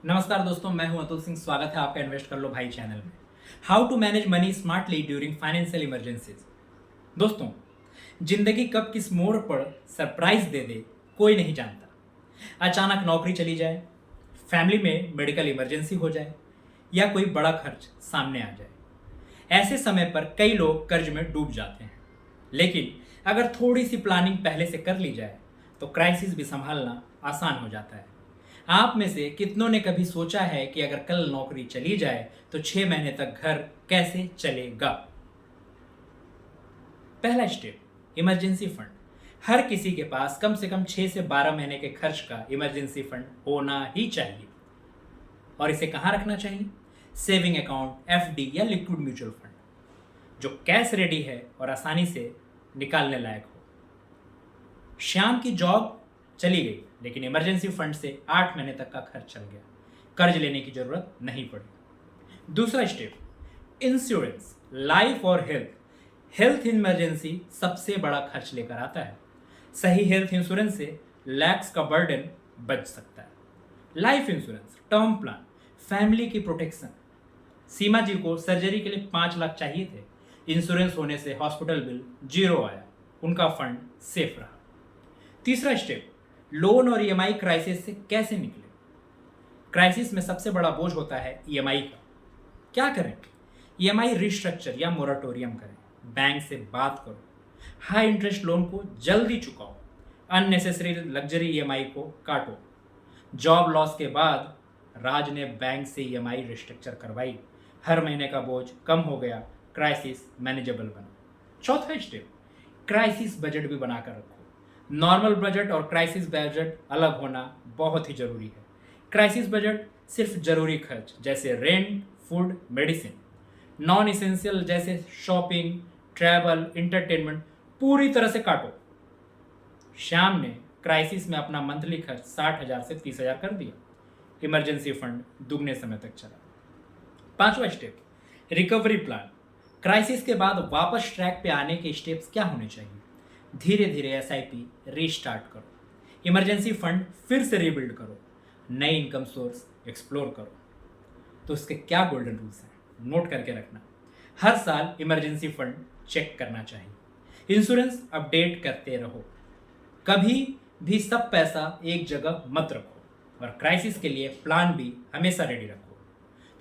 नमस्कार दोस्तों, मैं हूं अतुल सिंह। स्वागत है आपका इन्वेस्ट कर लो भाई चैनल में। How to manage money smartly during financial emergencies. दोस्तों, जिंदगी कब किस मोड़ पर सरप्राइज दे दे कोई नहीं जानता। अचानक नौकरी चली जाए, फैमिली में मेडिकल इमरजेंसी हो जाए या कोई बड़ा खर्च सामने आ जाए। ऐसे समय पर कई लोग कर्ज में डूब जाते हैं, लेकिन अगर थोड़ी सी प्लानिंग पहले से कर ली जाए तो क्राइसिस भी संभालना आसान हो जाता है। आप में से कितनों ने कभी सोचा है कि अगर कल नौकरी चली जाए तो 6 महीने तक घर कैसे चलेगा? पहला स्टेप, इमरजेंसी फंड। हर किसी के पास कम से कम 6 से 12 महीने के खर्च का इमरजेंसी फंड होना ही चाहिए। और इसे कहाँ रखना चाहिए? सेविंग अकाउंट, एफडी या लिक्विड म्यूचुअल फंड, जो कैश रेडी है और आसानी से निकालने लायक हो। श्याम की जॉब चली गई, लेकिन इमरजेंसी फंड से 8 महीने तक का खर्च चल गया। कर्ज लेने की जरूरत नहीं पड़ी। दूसरा स्टेप, इंश्योरेंस, लाइफ और हेल्थ। हेल्थ इमरजेंसी सबसे बड़ा खर्च लेकर आता है। सही हेल्थ इंश्योरेंस से लैक्स का बर्डन बच सकता है। Life insurance, term plan, family की प्रोटेक्शन। सीमा जी को सर्जरी के लिए 5 लाख चाहिए थे। इंश्योरेंस होने से हॉस्पिटल बिल 0 आया, उनका फंड सेफ रहा। तीसरा स्टेप, लोन और ईएमआई क्राइसिस से कैसे निकले। क्राइसिस में सबसे बड़ा बोझ होता है ईएमआई का। क्या करें? ईएमआई रिस्ट्रक्चर या मोराटोरियम करें। बैंक से बात करो, हाई इंटरेस्ट लोन को जल्दी चुकाओ, अननेसेसरी लग्जरी ईएमआई को काटो। जॉब लॉस के बाद राज ने बैंक से ईएमआई रिस्ट्रक्चर करवाई, हर महीने का बोझ कम हो गया, क्राइसिस मैनेजेबल बना। चौथा स्टेप, क्राइसिस बजट भी बनाकर रखो। नॉर्मल बजट और क्राइसिस बजट अलग होना बहुत ही जरूरी है। क्राइसिस बजट सिर्फ जरूरी खर्च जैसे rent, food, medicine. Non essential जैसे शॉपिंग, ट्रैवल, इंटरटेनमेंट पूरी तरह से काटो। श्याम ने क्राइसिस में अपना मंथली खर्च 60,000 से 30,000 कर दिया। इमरजेंसी फंड दुगने समय तक चला। पांचवा स्टेप, रिकवरी प्लान। क्राइसिस के बाद वापस ट्रैक पे आने के स्टेप्स क्या होने चाहिए? धीरे धीरे एसआईपी रीस्टार्ट करो, इमरजेंसी फंड फिर से रीबिल्ड करो, नई इनकम सोर्स एक्सप्लोर करो। तो इसके क्या गोल्डन रूल्स हैं, नोट करके रखना। हर साल इमरजेंसी फंड चेक करना चाहिए, इंश्योरेंस अपडेट करते रहो, कभी भी सब पैसा एक जगह मत रखो, और क्राइसिस के लिए प्लान भी हमेशा रेडी रखो।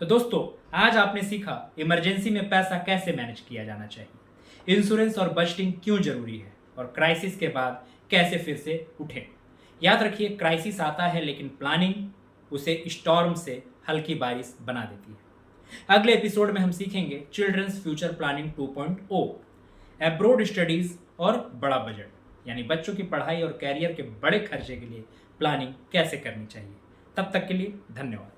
तो दोस्तों, आज आपने सीखा इमरजेंसी में पैसा कैसे मैनेज किया जाना चाहिए, इंश्योरेंस और बजटिंग क्यों जरूरी है, और क्राइसिस के बाद कैसे फिर से उठें। याद रखिए, क्राइसिस आता है लेकिन प्लानिंग उसे स्टॉर्म से हल्की बारिश बना देती है। अगले एपिसोड में हम सीखेंगे children's future planning 2.0, abroad studies और बड़ा बजट, यानी बच्चों की पढ़ाई और कैरियर के बड़े खर्चे के लिए प्लानिंग कैसे करनी चाहिए। तब तक के लिए धन्यवाद।